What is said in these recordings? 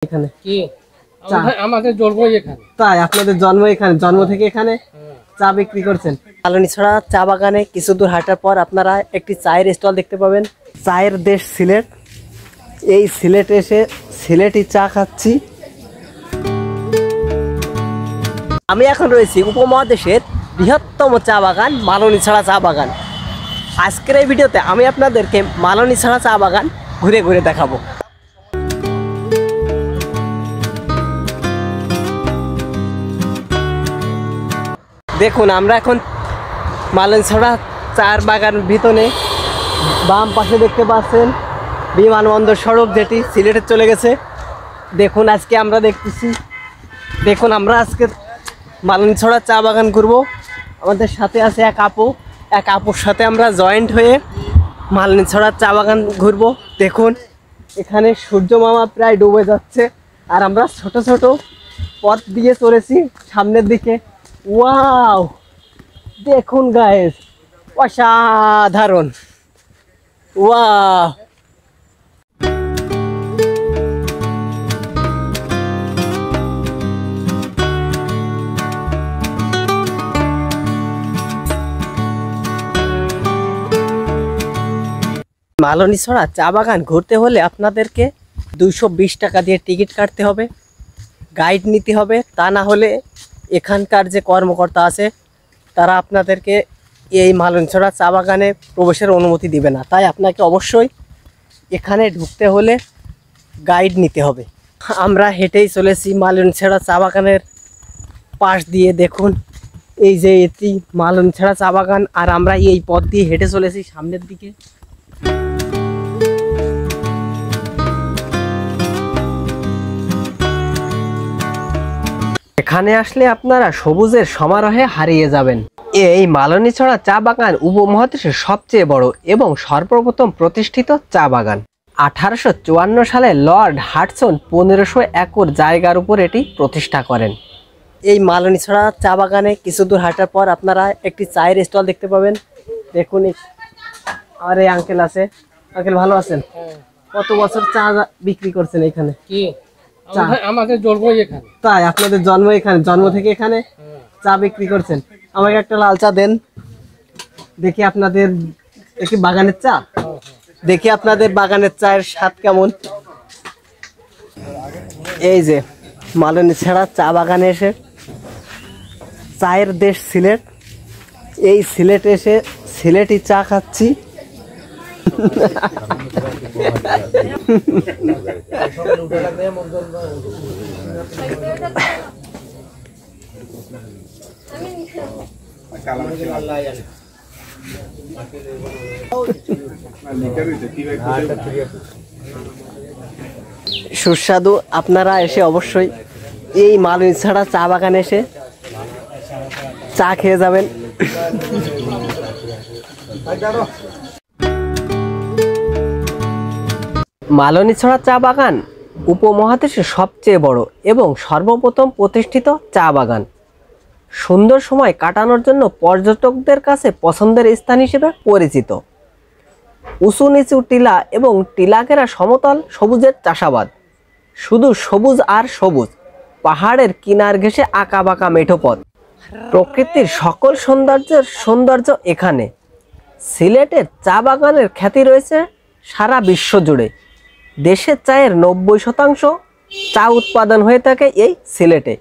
এখানে কি আমাদের জন্ম এখানে, তাই আপনাদের জন্ম এখানে, জন্ম থেকে এখানে চা বিক্রি করছেন। কালনীছড়া চা বাগানে কিছু দূর হাঁটার পর আপনারা একটি চায়ের স্টল দেখতে পাবেন। চায়ের দেশ সিলেট। এই সিলেটে এসে সিলেটি চা খাচ্ছি। আমি এখন রয়েছি উপমহাদেশের বৃহত্তম চা বাগান মালনীছড়া চা বাগান। আজকের এই ভিডিওতে আমি আপনাদেরকে মালনীছড়া চা বাগান ঘুরে ঘুরে দেখাবো। দেখুন আমরা এখন মালনীছড়া চার বাগান ভিতরে, বাম পাশে দেখতে পাচ্ছেন বিমানবন্দর সড়ক যেটি সিলেটে চলে গেছে। দেখুন আজকে আমরা দেখতেছি, দেখুন আমরা আজকে মালনীছড়া চা বাগান ঘুরবো। আমাদের সাথে আছে এক আপুর সাথে আমরা জয়েন্ট হয়ে মালনীছড়া চা বাগান ঘুরবো। দেখুন এখানে সূর্য মামা প্রায় ডুবে যাচ্ছে আর আমরা ছোট ছোট পথ দিয়ে চলেছি সামনের দিকে। ওয়াও, দেখুন গাইস, অসাধারণ। ওয়াও, মালনীছড়া চা বাগান ঘুরতে হলে আপনাদেরকে 220 টাকা দিয়ে টিকিট কাটতে হবে, গাইড নিতে হবে। তা না হলে এখানকার যে কর্মকর্তা আছে তারা আপনাদেরকে এই মালনীছড়া চা বাগানে প্রবেশের অনুমতি দিবে না। তাই আপনাকে অবশ্যই এখানে ঢুকতে হলে গাইড নিতে হবে। আমরা হেঁটেই চলেছি মালনীছড়া চা বাগানের পাশ দিয়ে। দেখুন এই যে এটি মালনীছড়া চা বাগান আর আমরা এই পথ দিয়ে হেঁটে চলেছি সামনের দিকে। এখানে আসলে আপনারা সবুজের সমারোহে হারিয়ে যাবেন। এই মালনীছড়া চা বাগান উপমহাদেশের সবচেয়ে বড় এবং সর্বপ্রথম প্রতিষ্ঠিত চা বাগান। 1854 সালে লর্ড হাডসন 1500 একর জায়গার উপর এটি প্রতিষ্ঠা করেন। এই মালনীছড়া চা বাগানে কিছু দূর হাঁটার পর আপনারা একটি চায়ের স্টল দেখতে পাবেন। দেখুন আর এই আঙ্কেল আছে। আঙ্কেল ভালো আছেন? কত বছর চা বিক্রি করছেন এখানে? কি আমাদের জন্ম এখানে, তাই আপনাদের জন্ম এখানে, জন্ম থেকে এখানে চা বিক্রি করছেন। আমাকে একটা লাল চা দেন দেখি। আপনাদের একটি বাগানের চা দেখি, আপনাদের বাগানের চায়ের স্বাদ কেমন। এই যে মালনীছড়া চা বাগানে এসে চায়ের দেশ সিলেট, এই সিলেটে এসে সিলেটি চা খাচ্ছি। সুস্বাদু। আপনারা এসে অবশ্যই এই মালনীছড়া চা বাগানে এসে চা খেয়ে যাবেন। মালনীছড়া চা বাগান উপমহাদেশের সবচেয়ে বড় এবং সর্বপ্রথম প্রতিষ্ঠিত চা বাগান। সুন্দর সময় কাটানোর জন্য পর্যটকদের কাছে পছন্দের স্থান হিসেবে পরিচিত। উঁচু নিচু টিলা এবং টিলাঘেরা সমতল সবুজের চাষাবাদ, শুধু সবুজ আর সবুজ। পাহাড়ের কিনার ঘেঁষে আঁকা বাঁকা মেঠো পথ, প্রকৃতির সকল সৌন্দর্য এখানে। সিলেটের চা বাগানের খ্যাতি রয়েছে সারা বিশ্ব জুড়ে। দেশের চায়ের 90% চা উৎপাদন হয়ে থাকে এই সিলেটে।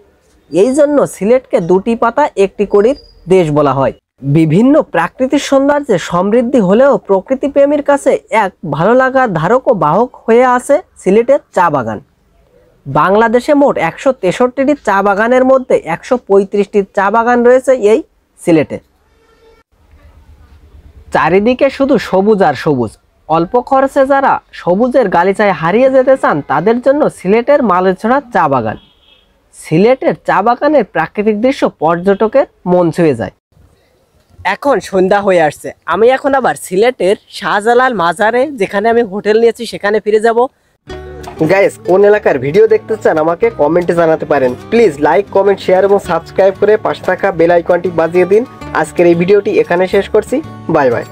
এই জন্য সিলেটকে দুটি পাতা একটি কড়ির দেশ বলা হয়। বিভিন্ন প্রাকৃতিক সৌন্দর্যে সমৃদ্ধি হলেও প্রকৃতি প্রেমীর কাছে এক ভালো লাগার ধারক ও বাহক হয়ে আছে সিলেটের চা বাগান। বাংলাদেশে মোট 163টি চা বাগানের মধ্যে 135টি চা বাগান রয়েছে এই সিলেটে। চারিদিকে শুধু সবুজ আর সবুজ। অল্প খরচে যারা সবুজের গালিচায় হারিয়ে যেতে চান তাদের জন্য সিলেটের মালনীছড়া চা বাগান। সিলেটের চা বাগানের প্রাকৃতিক দৃশ্য পর্যটকের মন ছুঁয়ে যায়। এখন সন্ধ্যা হয়ে আসছে, আমি এখন আবার সিলেটের শাহজালাল মাজারে, যেখানে আমি হোটেল নিয়েছি, সেখানে ফিরে যাব। গাইস, কোন এলাকার ভিডিও দেখতে চান আমাকে কমেন্টে জানাতে পারেন। প্লিজ লাইক, কমেন্ট, শেয়ার এবং সাবস্ক্রাইব করে পাশে থাকা বেল আইকনটি বাজিয়ে দিন। আজকের এই ভিডিওটি এখানে শেষ করছি। Bye bye.